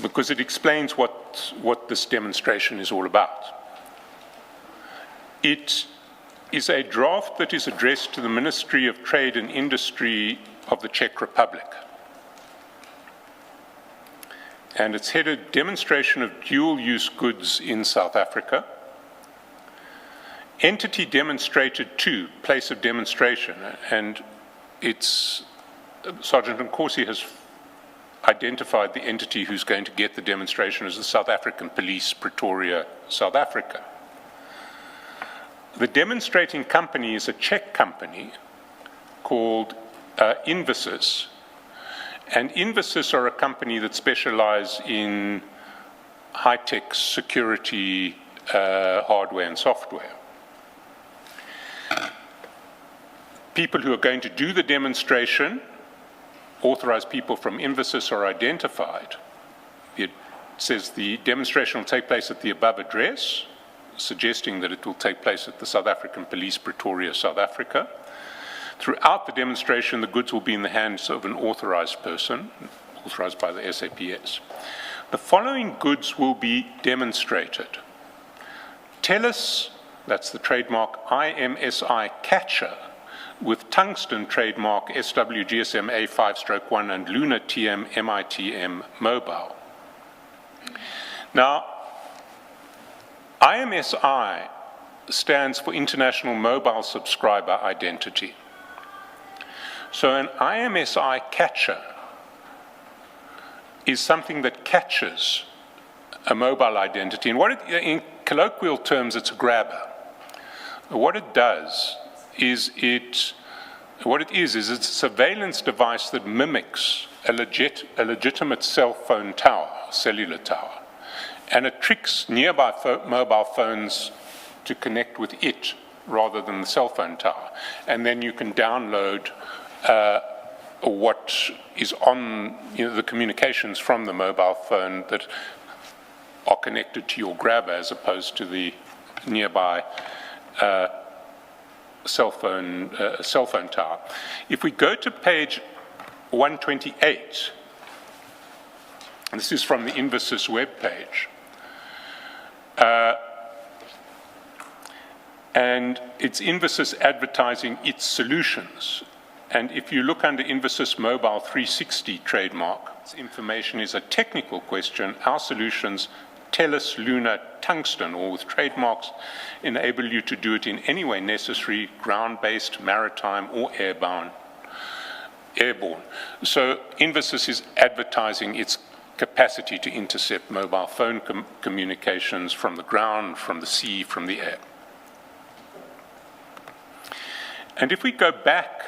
because it explains what this demonstration is all about. It is a draft that is addressed to the Ministry of Trade and Industry of the Czech Republic. And it's headed Demonstration of Dual-Use Goods in South Africa. Entity demonstrated to, place of demonstration, and Sergeant Nkosi has identified the entity who's going to get the demonstration as the South African Police, Pretoria, South Africa. The demonstrating company is a Czech company called Invasys, and Invasys are a company that specialize in high-tech security hardware and software. People who are going to do the demonstration, authorized people from Invasys, are identified. It says the demonstration will take place at the above address, suggesting that it will take place at the South African Police, Pretoria, South Africa. Throughout the demonstration, the goods will be in the hands of an authorized person, authorized by the SAPS. The following goods will be demonstrated. TELUS, that's the trademark IMSI catcher, with tungsten trademark SWGSM A5-1 and Luna TM MITM mobile. Now, IMSI stands for International Mobile Subscriber Identity. So an IMSI catcher is something that catches a mobile identity. And in colloquial terms, it's a grabber. What it does is it's a surveillance device that mimics a legitimate cell phone tower, cellular tower, and it tricks nearby mobile phones to connect with it rather than the cell phone tower. And then you can download what is on the communications from the mobile phone that are connected to your grabber as opposed to the nearby cell phone tower. If we go to page 128, and this is from the Invasys webpage, and it's Invasys advertising its solutions. And if you look under Invasys Mobile 360 trademark, this information is a technical question. Our solutions, TELUS Luna Tungsten, or with trademarks, enable you to do it in any way necessary, ground-based, maritime, or airborne. So Invasys is advertising its capacity to intercept mobile phone communications from the ground, from the sea, from the air. And if we go back...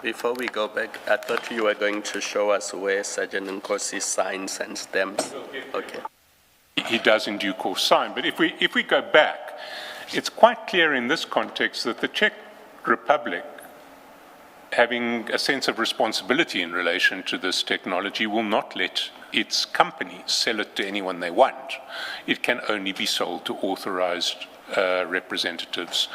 Before we go back, I thought you were going to show us where Sergeant Nkosi signs and stamps. Okay. He does in due course sign. But if we go back, it's quite clear in this context that the Czech Republic, having a sense of responsibility in relation to this technology, will not let its companies sell it to anyone they want. It can only be sold to authorized representatives,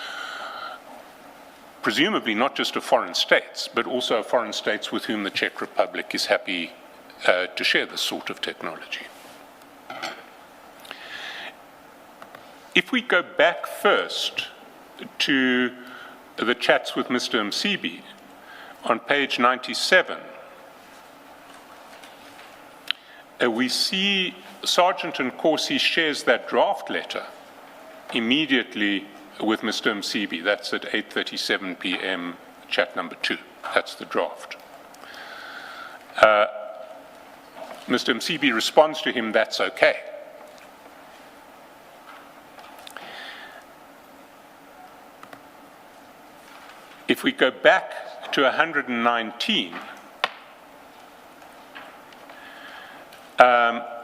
presumably not just of foreign states, but also of foreign states with whom the Czech Republic is happy to share this sort of technology. If we go back first to the chats with Mr. Msibi on page 97, we see Sergeant Nkosi shares that draft letter immediately with Mr. Msibi. That's at 8:37 p.m., chat number 2. That's the draft. Mr. Msibi responds to him, that's okay. If we go back to 119,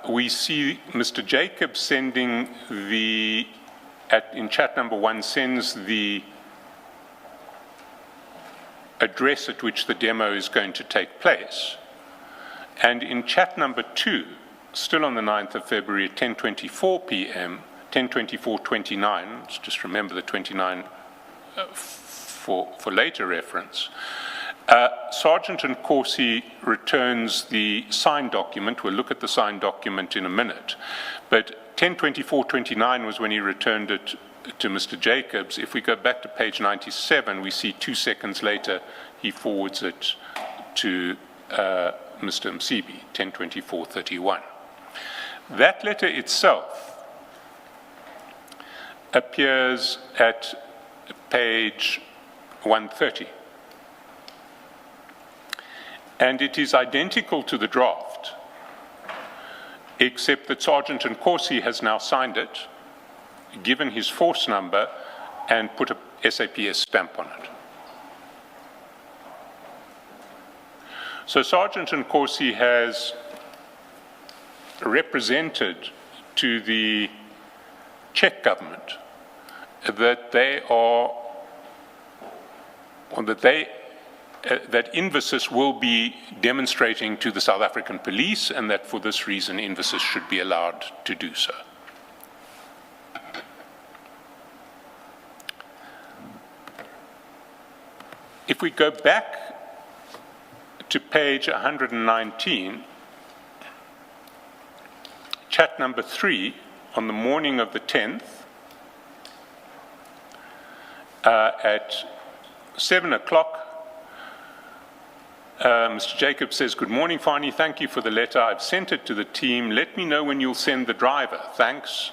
we see Mr. Jacob sending in chat number 1, sends the address at which the demo is going to take place. And in chat number 2, still on the 9th of February at 10:24 p.m., 10:24:29, let's just remember the 29 for later reference, Sergeant Nkosi returns the signed document. We'll look at the signed document in a minute. But 10/24/29 was when he returned it to Mr. Jacobs. If we go back to page 97, we see 2 seconds later he forwards it to Mr. Msibi, 10/24/31. That letter itself appears at page 130. And it is identical to the draft, except that Sergeant Nkosi has now signed it, given his force number, and put a SAPS stamp on it. So Sergeant Nkosi has represented to the Czech government that they are, or that Infosys will be demonstrating to the South African police, and that for this reason Infosys should be allowed to do so. If we go back to page 119, chat number 3, on the morning of the 10th, at 7 o'clock, Mr. Jacobs says, "Good morning, Fani. Thank you for the letter. I've sent it to the team. Let me know when you'll send the driver. Thanks."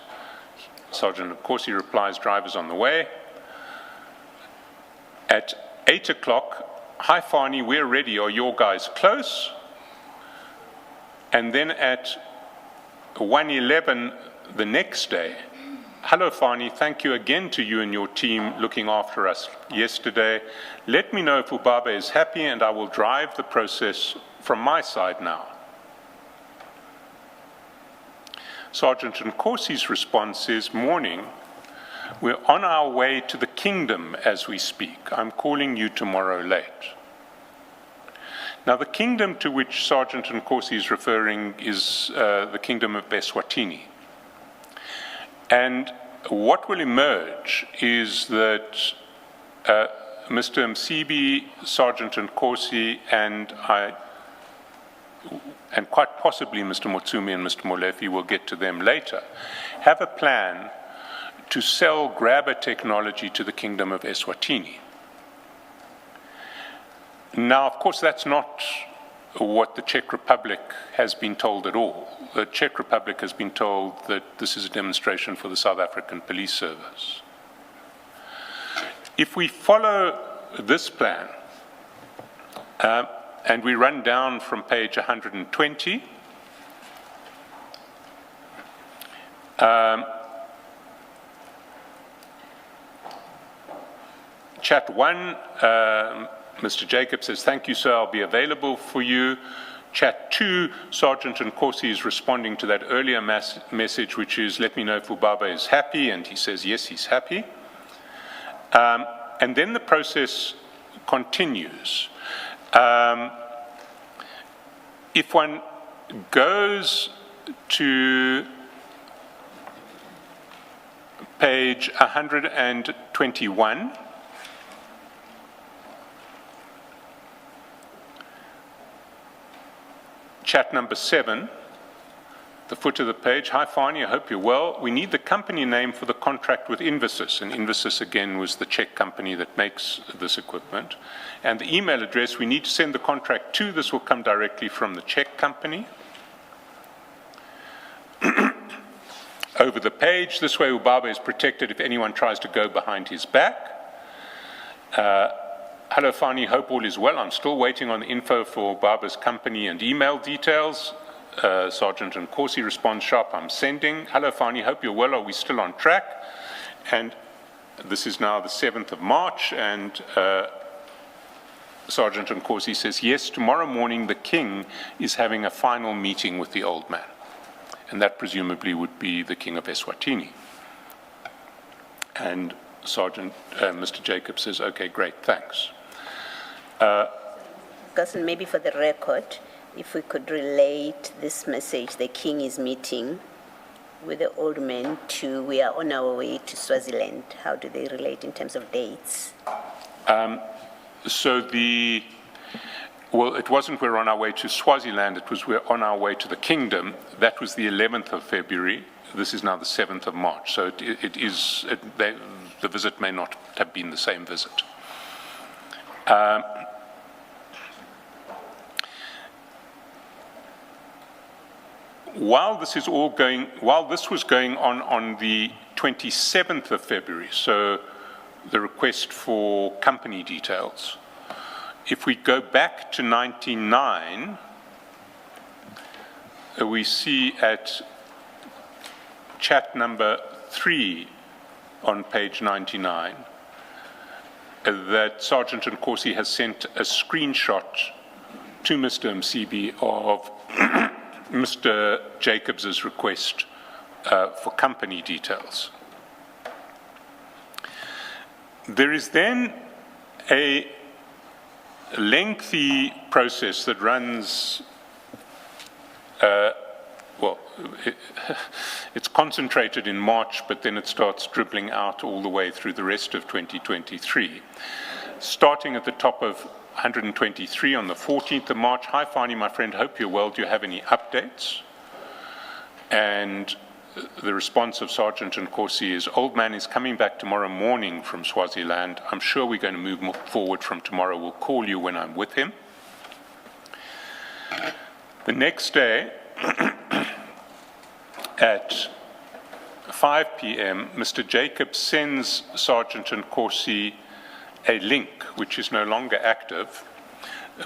Sergeant, of course, he replies, "Driver's on the way." At 8 o'clock, "Hi, Fani, we're ready. Are your guys close?" And then at 1:11 the next day, "Hello, Fani. Thank you again to you and your team looking after us yesterday. Let me know if Ubaba is happy and I will drive the process from my side now." Sergeant Nkosi's response is, "Morning. We're on our way to the kingdom as we speak. I'm calling you tomorrow late." Now, the kingdom to which Sergeant Nkosi is referring is the kingdom of Eswatini. And what will emerge is that Mr. Msibi, Sergeant Nkosi, and quite possibly Mr. Motsumi and Mr. Molefe, we'll get to them later, have a plan to sell grabber technology to the kingdom of Eswatini. Now, of course, that's not what the Czech Republic has been told at all. The Czech Republic has been told that this is a demonstration for the South African Police Service. If we follow this plan, and we run down from page 120, chat 1, Mr. Jacobs says, "Thank you, sir, I'll be available for you." Chat 2, Sergeant Nkosi is responding to that earlier message, which is, "Let me know if Ubaba is happy," and he says, yes, he's happy. And then the process continues. If one goes to page 121, chat number 7, the foot of the page, "Hi, Fani, I hope you're well. We need the company name for the contract with Infosys." And Infosys, again, was the Czech company that makes this equipment. And the email address we need to send the contract to. This will come directly from the Czech company. Over the page, this way Ubaba is protected if anyone tries to go behind his back. "Hello, Fani, hope all is well. I'm still waiting on the info for Ubaba's company and email details." Sergeant Nkosi responds, "Sharp, I'm sending." "Hello, Fani, hope you're well. Are we still on track?" And this is now the 7th of March, and Sergeant Nkosi says, "Yes, tomorrow morning the king is having a final meeting with the old man." And that presumably would be the king of Eswatini. And Mr. Jacobs says, "Okay, great, thanks." Cousin, maybe for the record, if we could relate this message, the king is meeting with the old man, to we are on our way to Swaziland. How do they relate in terms of dates? So the Well, it wasn't we're on our way to Swaziland, it was we're on our way to the kingdom. That was the 11th of February. This is now the 7th of March. So the visit may not have been the same visit. While this was going on the 27th of February, so the request for company details, if we go back to 99, we see at chat number 3 on page 99 that Sergeant Nkosi has sent a screenshot to Mr. Msibi of Mr. Jacobs's request for company details. There is then a lengthy process that runs, it's concentrated in March, but then it starts dribbling out all the way through the rest of 2023. Starting at the top of 123 on the 14th of March. Hi, Fani, my friend, hope you're well. Do you have any updates? And the response of Sergeant Nkosi is, old man is coming back tomorrow morning from Swaziland. I'm sure we're going to move forward from tomorrow. We'll call you when I'm with him. The next day, at 5 p.m., Mr. Jacobs sends Sergeant Nkosi a link, which is no longer active,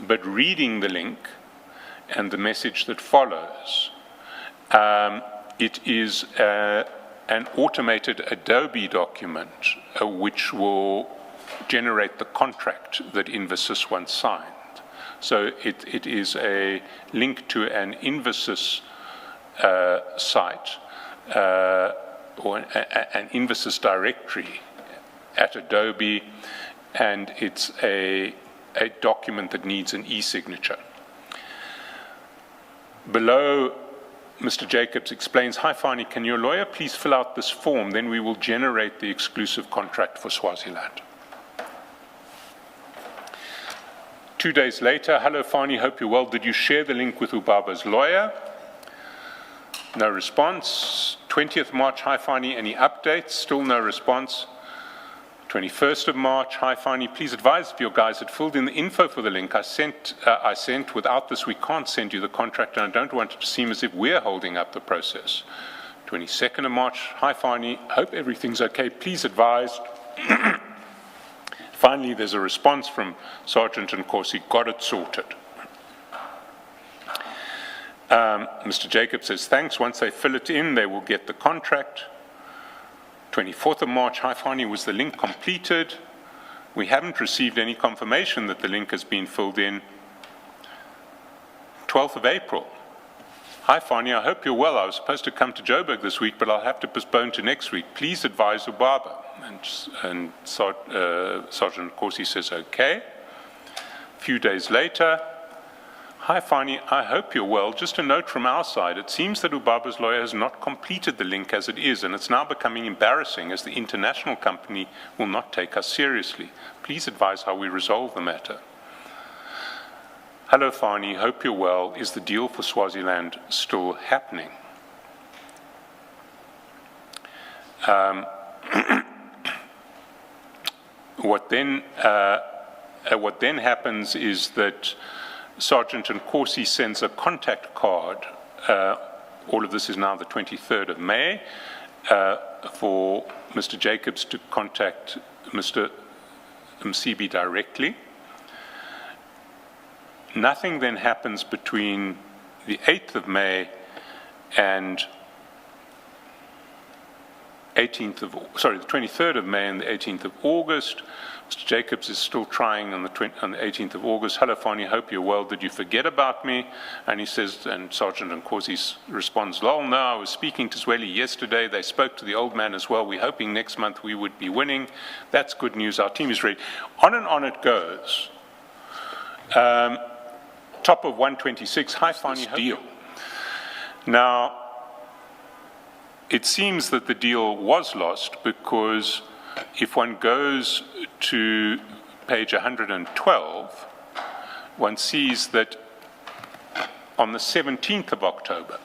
but reading the link and the message that follows. It is an automated Adobe document which will generate the contract that Infosys once signed. So it is a link to an Infosys site or an Infosys directory at Adobe, and it's a document that needs an e-signature. Below, Mr. Jacobs explains, hi Fani, can your lawyer please fill out this form, then we will generate the exclusive contract for Swaziland. 2 days later, hello Fani, hope you're well. Did you share the link with Ubaba's lawyer? No response. 20th March, hi Fani, any updates? Still no response. 21st of March, hi Fani, please advise if your guys had filled in the info for the link I sent. Without this, we can't send you the contract, and I don't want it to seem as if we're holding up the process. 22nd of March, hi Fani, hope everything's okay, please advise. Finally, there's a response from Sergeant Nkosi, got it sorted. Mr. Jacobs says, thanks, once they fill it in, they will get the contract. 24th of March, hi Fani, was the link completed? We haven't received any confirmation that the link has been filled in. 12th of April, hi Fani, I hope you're well. I was supposed to come to Joburg this week, but I'll have to postpone to next week. Please advise Ubaba. And Sergeant Nkosi says, okay. A few days later, hi Fani, I hope you're well. Just a note from our side, it seems that Ubaba's lawyer has not completed the link as it is, and it's now becoming embarrassing as the international company will not take us seriously. Please advise how we resolve the matter. Hello Fani, hope you're well. Is the deal for Swaziland still happening? What then happens is that Sergeant Nkosi sends a contact card. All of this is now the 23rd of May for Mr. Jacobs to contact Mr. Msibi directly. Nothing then happens between the 8th of May and the 23rd of May and the 18th of August. Mr. Jacobs is still trying on the 18th of August. Hello, Fani, hope you're well. Did you forget about me? And he says, and Sergeant Nkosi responds, lol, no, I was speaking to Zweli yesterday. They spoke to the old man as well. We're hoping next month we would be winning. That's good news. Our team is ready. On and on it goes. Top of 126, hi, Fani, deal. Now, it seems that the deal was lost because if one goes to page 112, one sees that on the 17th of October,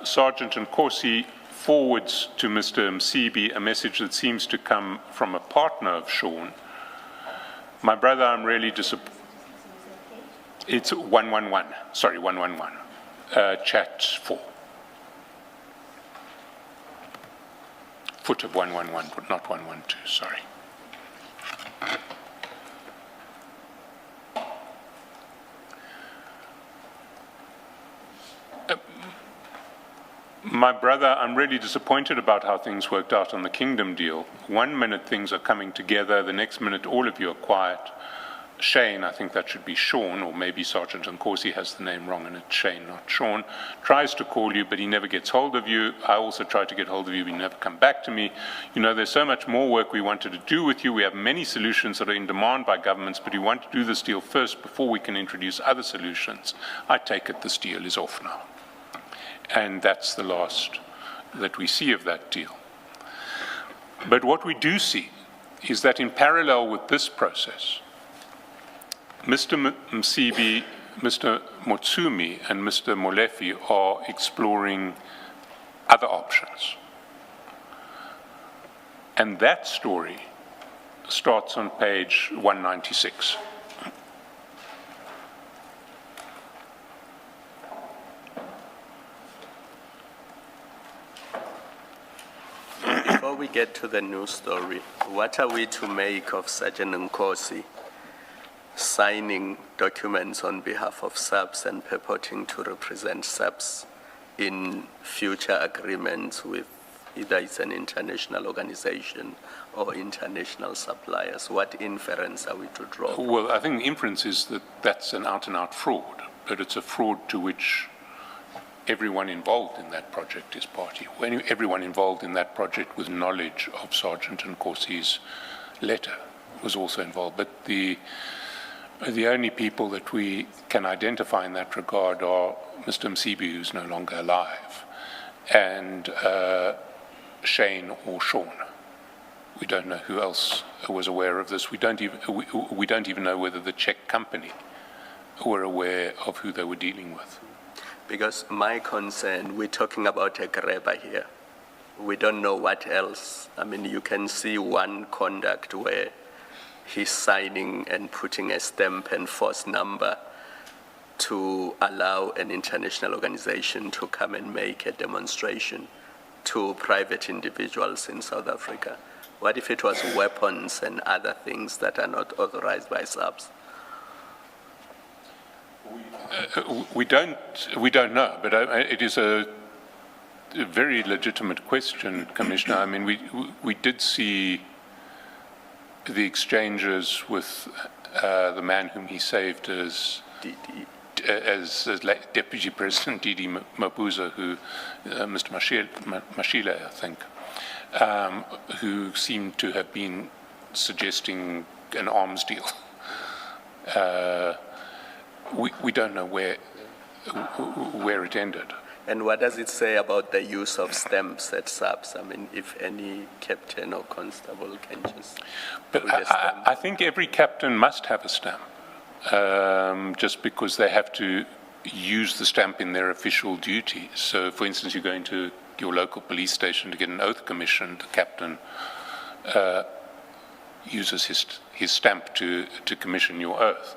Sergeant Nkosi forwards to Mr. Msibi a message that seems to come from a partner of Sean. My brother, I'm really disappointed. It's 111, sorry, 111, chat 4. Foot of 111, but not 112, sorry. My brother, I'm really disappointed about how things worked out on the Kingdom deal. 1 minute things are coming together, the next minute all of you are quiet. Shane, I think that should be Sean, or maybe Sergeant Nkosi has the name wrong and it's Shane, not Sean, tries to call you, but he never gets hold of you. I also tried to get hold of you, but you never come back to me. You know, there's so much more work we wanted to do with you. We have many solutions that are in demand by governments, but we want to do this deal first before we can introduce other solutions. I take it this deal is off now. And that's the last that we see of that deal. But what we do see is that in parallel with this process, Mr. Msibi, Mr. Motsumi, and Mr. Molefe are exploring other options. And that story starts on page 196. Before we get to the new story, what are we to make of Sergeant Nkosi signing documents on behalf of SAPS and purporting to represent SAPS in future agreements with either it's an international organization or international suppliers? What inference are we to draw? Well, I think the inference is that that's an out-and-out fraud, but it's a fraud to which everyone involved in that project is party. Everyone involved in that project with knowledge of Sergeant Nkosi's letter was also involved. But the only people that we can identify in that regard are Mr. Msibi, who's no longer alive, and Shane or Sean. We don't know who else was aware of this. We don't even know whether the Czech company were aware of who they were dealing with. Because my concern, we're talking about a grabber here. We don't know what else. I mean, you can see one conduct where he's signing and putting a stamp and force number to allow an international organization to come and make a demonstration to private individuals in South Africa. What if it was weapons and other things that are not authorized by SAPS? We don't know, but it is a very legitimate question, Commissioner. I mean, we did see the exchanges with the man whom he saved as Deputy President Didi Mabuza, who Mr. Mashile, I think, who seemed to have been suggesting an arms deal. We don't know where it ended. And what does it say about the use of stamps at SAPS? I mean, if any captain or constable can just But put a stamp. I think every captain must have a stamp, just because they have to use the stamp in their official duty. So, for instance, you go into your local police station to get an oath commissioned, the captain uses his stamp to commission your oath.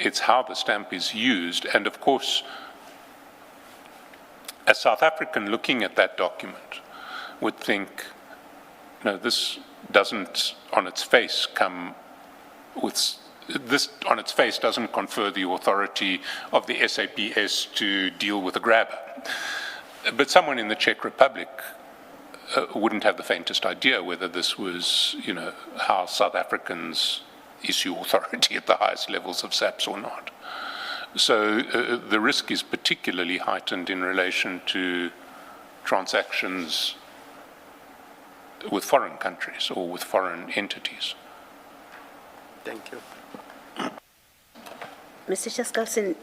It's how the stamp is used, and of course, a South African looking at that document would think, no, this doesn't on its face come with, this on its face doesn't confer the authority of the SAPS to deal with a grabber. But someone in the Czech Republic wouldn't have the faintest idea whether this was, how South Africans issue authority at the highest levels of SAPS or not. So the risk is particularly heightened in relation to transactions with foreign countries or with foreign entities. Thank you. Mr. Chaskalson,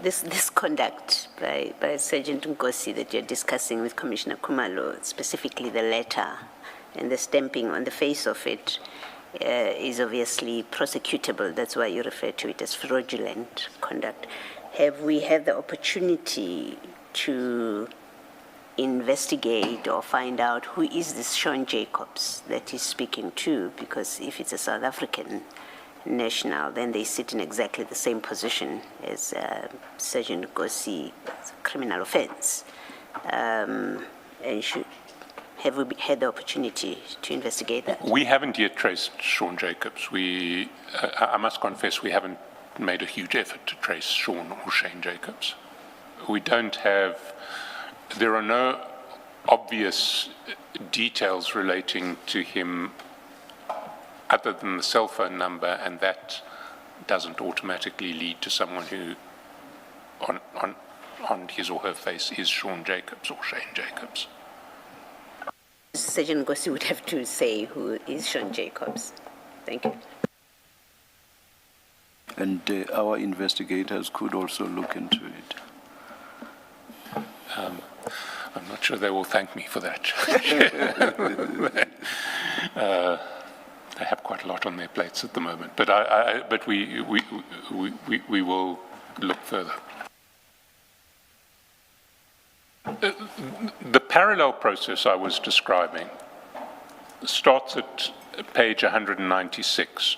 this conduct by Sergeant Nkosi that you're discussing with Commissioner Khumalo, specifically the letter and the stamping on the face of it, is obviously prosecutable. That's why you refer to it as fraudulent conduct. Have we had the opportunity to investigate or find out who is this Sean Jacobs that he's speaking to? Because if it's a South African national, then they sit in exactly the same position as Sergeant Nkosi, criminal offense. And have we had the opportunity to investigate that? We haven't yet traced Sean Jacobs. I must confess, we haven't made a huge effort to trace Sean or Shane Jacobs. We don't have, there are no obvious details relating to him other than the cell phone number, and that doesn't automatically lead to someone who, on his or her face, is Sean Jacobs or Shane Jacobs. Sergeant Nkosi would have to say who is Sean Jacobs. Thank you. And our investigators could also look into it. I'm not sure they will thank me for that. They have quite a lot on their plates at the moment, but we will look further. The parallel process I was describing starts at page 196,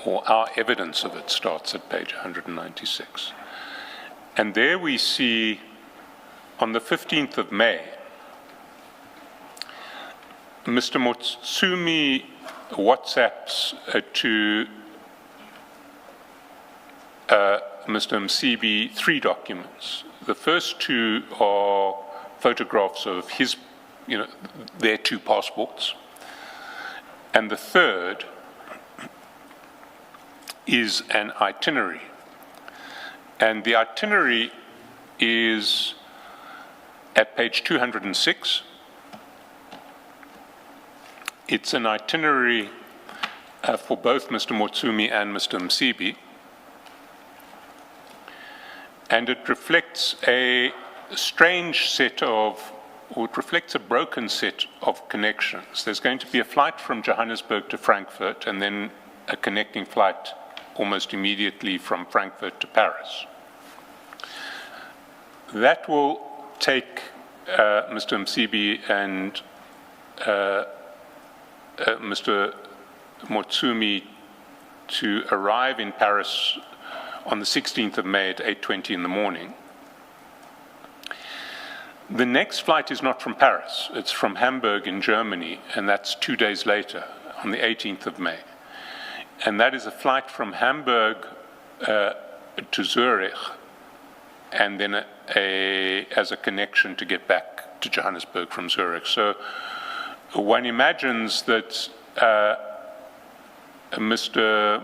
or our evidence of it starts at page 196. And there we see, on the 15th of May, Mr. Motsumi WhatsApps to Mr. Msibi 3 documents. The first 2 are photographs of his, their 2 passports. And the third is an itinerary. And the itinerary is at page 206. It's an itinerary for both Mr. Motsumi and Mr. Msibi. And it reflects a strange set of, or it reflects a broken set of connections. There's going to be a flight from Johannesburg to Frankfurt, and then a connecting flight almost immediately from Frankfurt to Paris. That will take Mr. Msibi and Mr. Motsumi to arrive in Paris on the 16th of May at 8:20 in the morning. The next flight is not from Paris, it's from Hamburg in Germany, and that's 2 days later, on the 18th of May. And that is a flight from Hamburg to Zurich, and then as a connection to get back to Johannesburg from Zurich. So one imagines that Mr.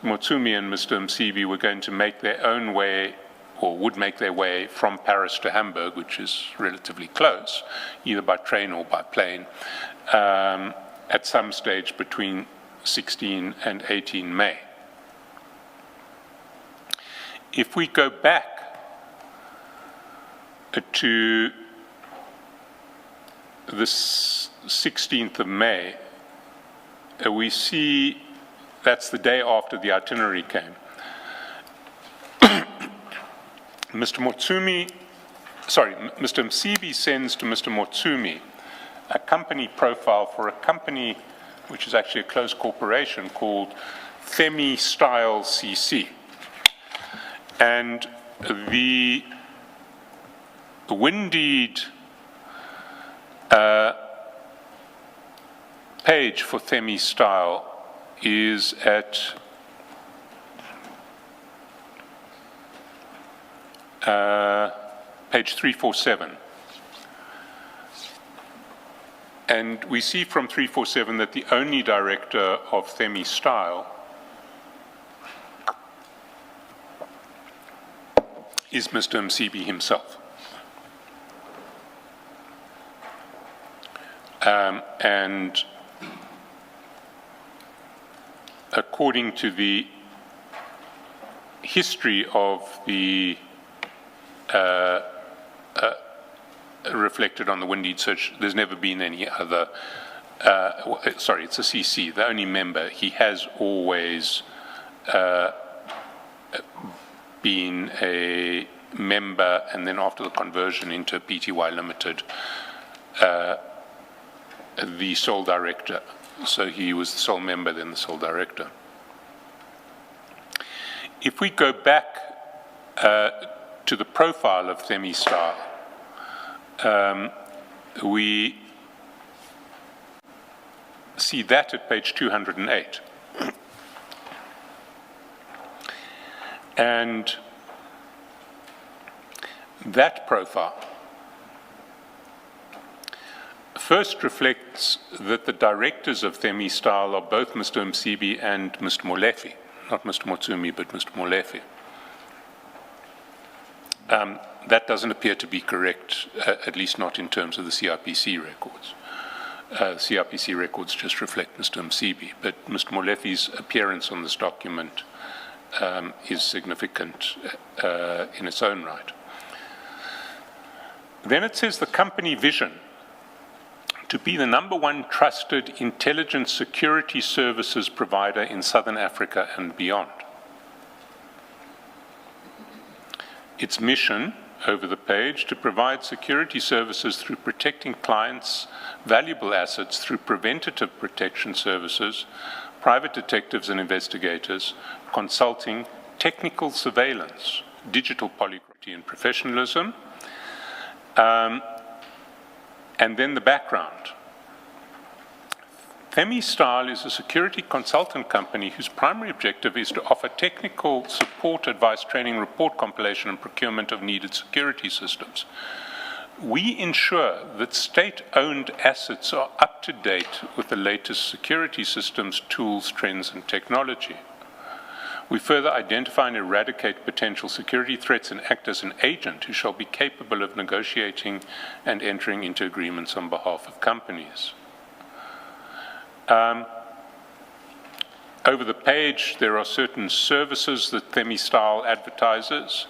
Motsumi and Mr. Msibi were going to make their own way, or would make their way from Paris to Hamburg, which is relatively close, either by train or by plane, at some stage between 16 and 18 May. If we go back to the 16th of May, we see that's the day after the itinerary came. Mr. Msibi sends to Mr. Motsumi a company profile for a company which is actually a closed corporation called Themi Style CC. And the Windeed page for Themi Style is at page 347. And we see from 347 that the only director of Themi Style is Mr. Msibi himself. And according to the history of the reflected on the Windeed search, there's never been any other, sorry, it's a CC, the only member. He has always been a member, and then after the conversion into PTY Limited, the sole director. So he was the sole member, then the sole director. If we go back to the profile of Themi Star, we see that at page 208. And that profile first reflects that the directors of Themi Style are both Mr. Msibi and Mr. Molefe, not Mr. Motsumi, but Mr. Molefe. That doesn't appear to be correct, at least not in terms of the CRPC records. CRPC records just reflect Mr. Msibi, but Mr. Molefe's appearance on this document is significant in its own right. Then it says the company vision to be the #1 trusted intelligence security services provider in Southern Africa and beyond. Its mission, over the page, to provide security services through protecting clients' valuable assets through preventative protection services, private detectives and investigators, consulting, technical surveillance, digital polygraphy and professionalism, and then the background. Themi Style is a security consultant company whose primary objective is to offer technical support, advice, training, report compilation, and procurement of needed security systems. We ensure that state-owned assets are up to date with the latest security systems, tools, trends, and technology. We further identify and eradicate potential security threats and act as an agent who shall be capable of negotiating and entering into agreements on behalf of companies. Over the page, there are certain services that Themi Style advertises: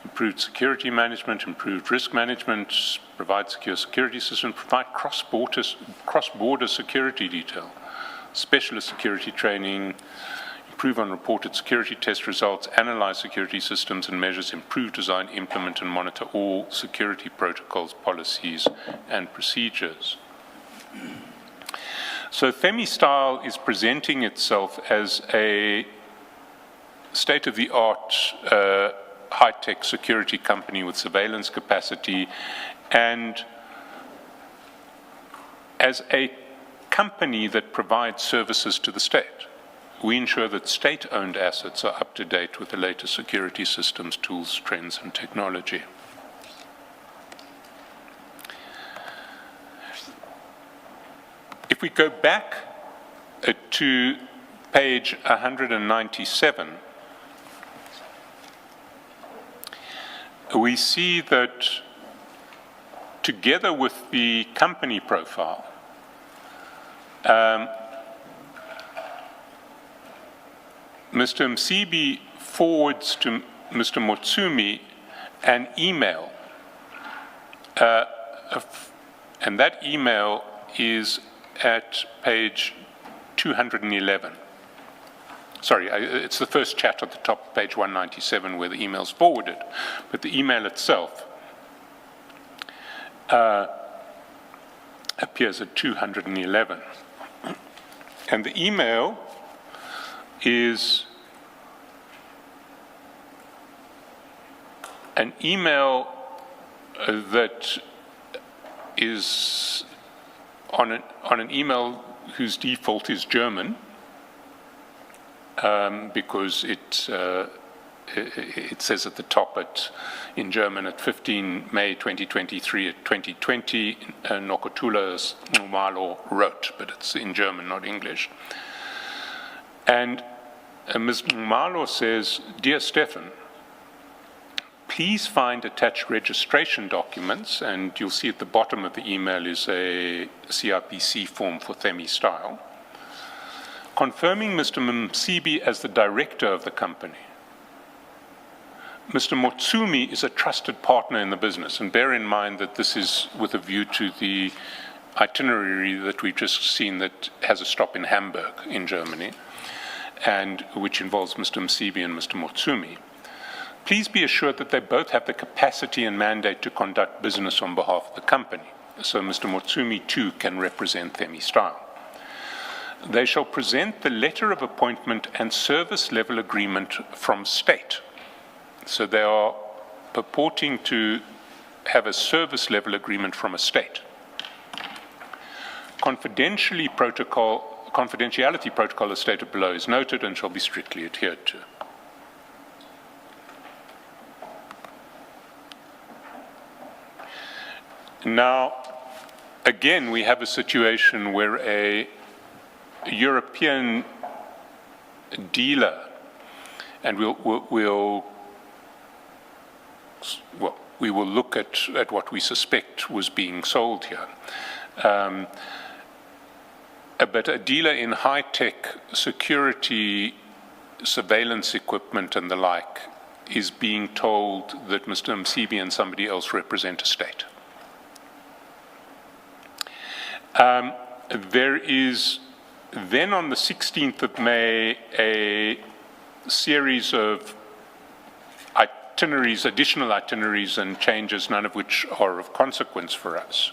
improved security management, improved risk management, provide secure security systems, provide cross-border security detail, specialist security training, improve on reported security test results, analyze security systems and measures, improve, design, implement, and monitor all security protocols, policies, and procedures. So Themi Style is presenting itself as a state-of-the-art high-tech security company with surveillance capacity, and as a company that provides services to the state. We ensure that state-owned assets are up to date with the latest security systems, tools, trends, and technology. If we go back to page 197, we see that together with the company profile, Mr. Msibi forwards to Mr. Motsumi an email, and that email is at page 211. Sorry, it's the first chat at the top of page 197 where the email's forwarded, but the email itself appears at 211. And the email is an email that is on an email whose default is German, because it says at the top in German at 15 May 2023 at 2020, Nokotula Numalo wrote, but it's in German, not English. And Ms. Numalo says, "Dear Stefan, please find attached registration documents," and you'll see at the bottom of the email is a CRPC form for Themi Style, "confirming Mr. Msibi as the director of the company. Mr. Motsumi is a trusted partner in the business, and bear in mind that this is with a view to the itinerary that we've just seen that has a stop in Hamburg in Germany, and which involves Mr. Msibi and Mr. Motsumi. Please be assured that they both have the capacity and mandate to conduct business on behalf of the company, so Mr. Motsumi too can represent them style. They shall present the letter of appointment and service level agreement from state. So they are purporting to have a service level agreement from a state. Confidentiality protocol as stated below is noted and shall be strictly adhered to. Now, again, we have a situation where a European dealer, and we will look at what we suspect was being sold here. But a dealer in high-tech security surveillance equipment and the like is being told that Mr. Msibi and somebody else represent a state. There is then on the 16th of May a series of itineraries, additional itineraries and changes, none of which are of consequence for us.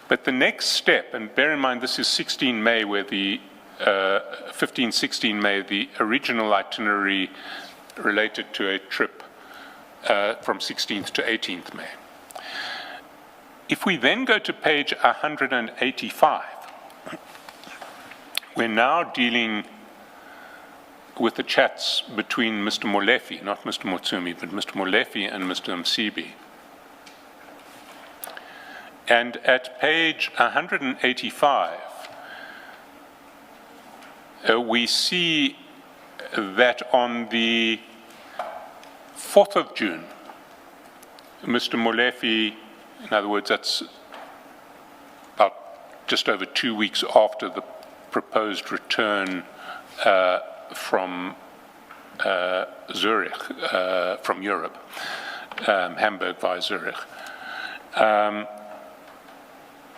But the next step, and bear in mind this is 16 May where the 15-16 May, the original itinerary related to a trip from 16th to 18th May. If we then go to page 185, we're now dealing with the chats between Mr. Molefe, not Mr. Motsumi, but Mr. Molefe and Mr. Msibi. And at page 185, we see that on the 4th of June, Mr. Molefe, in other words, that's about just over 2 weeks after the proposed return from Zurich, from Europe, Hamburg via Zurich.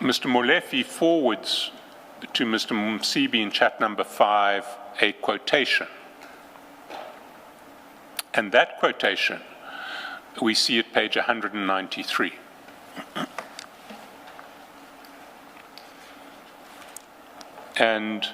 Mr. Molefe forwards to Mr. Msibi in chat number 5 a quotation. And that quotation we see at page 193. And